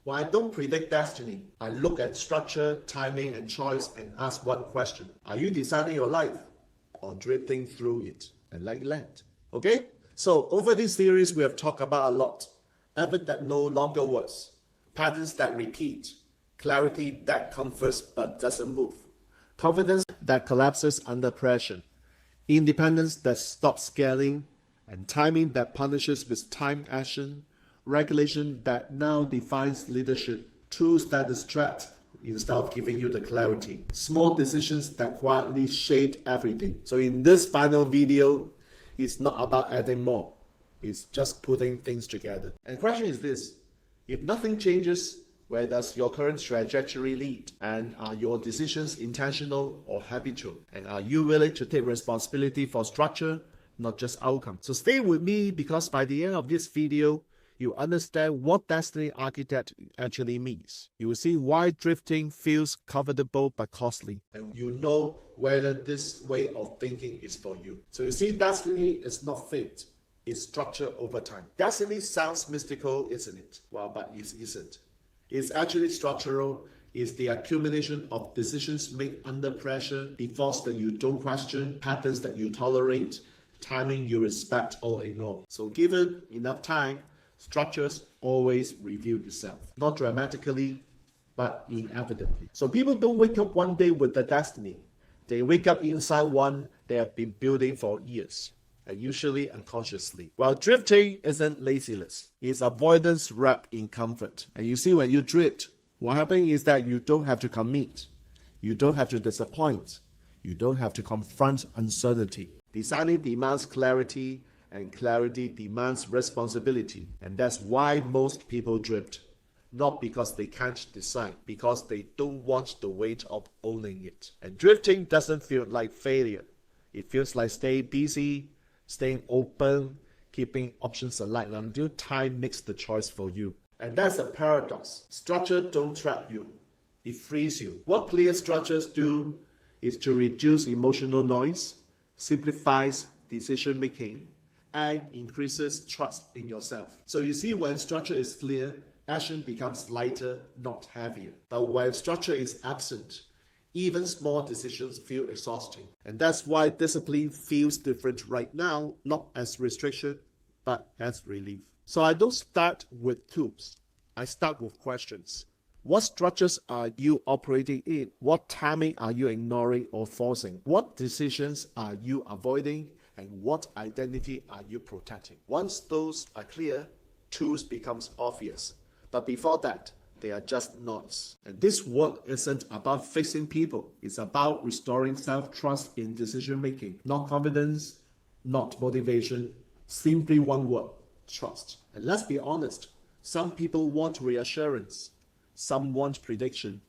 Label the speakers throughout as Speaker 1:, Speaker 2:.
Speaker 1: When I don't predict destiny, I look at structure, timing, and choice and ask one question. Are you designing your life or drifting through it and let it land? Okay? So over this series, we have talked about a lot. Effort that no longer works, patterns that repeat, clarity that comforts but doesn't move, confidence that collapses under pressure, independence that stops scaling, and timing that punishes with time action, regulation that now defines leadership, tools that distract instead of giving you the clarity, small decisions that quietly shape everything. So in this final video, it's not about adding more. It's just putting things together. And the question is this: if nothing changes, where does your current trajectory lead? And are your decisions intentional or habitual? And are you willing to take responsibility for structure, not just outcome? So stay with me, because by the end of this video, you understand what destiny architect actually means. You will see why drifting feels comfortable but costly. And you know whether this way of thinking is for you. So you see, destiny is not fate. It's structure over time. Destiny sounds mystical, isn't it? Well, but it isn't. It's actually structural. It's the accumulation of decisions made under pressure, defaults that you don't question, patterns that you tolerate, timing you respect or ignore. So given enough time, structures always reveal itself. Not dramatically, but inevitably. So people don't wake up one day with a destiny. They wake up inside one they have been building for years, and usually unconsciously. While drifting isn't laziness, it's avoidance wrapped in comfort. And you see, when you drift, what happens is that you don't have to commit. You don't have to disappoint. You don't have to confront uncertainty. Designing demands clarity, and clarity demands responsibility. And that's why most people drift. Not because they can't decide, because they don't want the weight of owning it. And drifting doesn't feel like failure. It feels like staying busy, staying open, keeping options alive until time makes the choice for you. And that's a paradox. Structure don't trap you. It frees you. What clear structures do is to reduce emotional noise, simplifies decision making, and increases trust in yourself. So you see, when structure is clear, action becomes lighter, not heavier. But when structure is absent, even small decisions feel exhausting. And that's why discipline feels different right now, not as restriction, but as relief. So I don't start with tools. I start with questions. What structures are you operating in? What timing are you ignoring or forcing? What decisions are you avoiding? And what identity are you protecting? Once those are clear, tools becomes obvious. But before that, they are just noise. And this work isn't about fixing people. It's about restoring self-trust in decision-making. Not confidence, not motivation, simply one word: trust. And let's be honest, some people want reassurance. Some want prediction.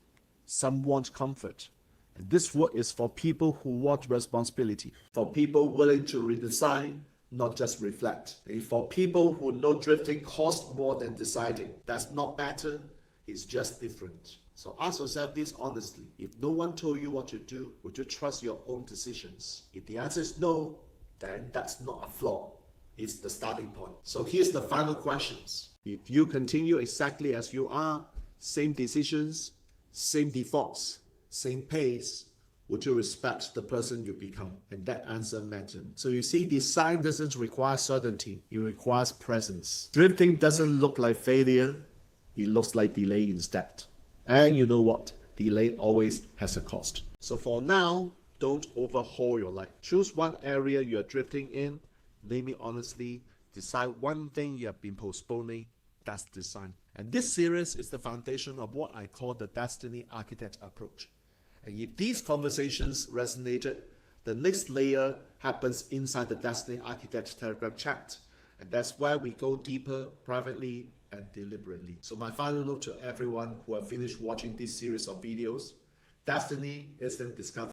Speaker 1: Some want comfort. And this work is for people who want responsibility. For people willing to redesign, not just reflect. And for people who know drifting costs more than deciding. That's not better. It's just different. So ask yourself this honestly: if no one told you what to do, would you trust your own decisions? If the answer is no, then that's not a flaw. It's the starting point. So here's the final questions. If you continue exactly as you are, same decisions, same defaults, same pace, would you respect the person you become? And that answer matters. So you see, design doesn't require certainty. It requires presence. Drifting doesn't look like failure. It looks like delay instead. And you know what? Delay always has a cost. So for now, don't overhaul your life. Choose one area you are drifting in. Name it honestly. Decide one thing you have been postponing. That's design. And this series is the foundation of what I call the Destiny Architect approach. And if these conversations resonated, the next layer happens inside the Destiny Architect Telegram chat. And that's where we go deeper, privately and deliberately. So my final note to everyone who have finished watching this series of videos: destiny isn't discovered.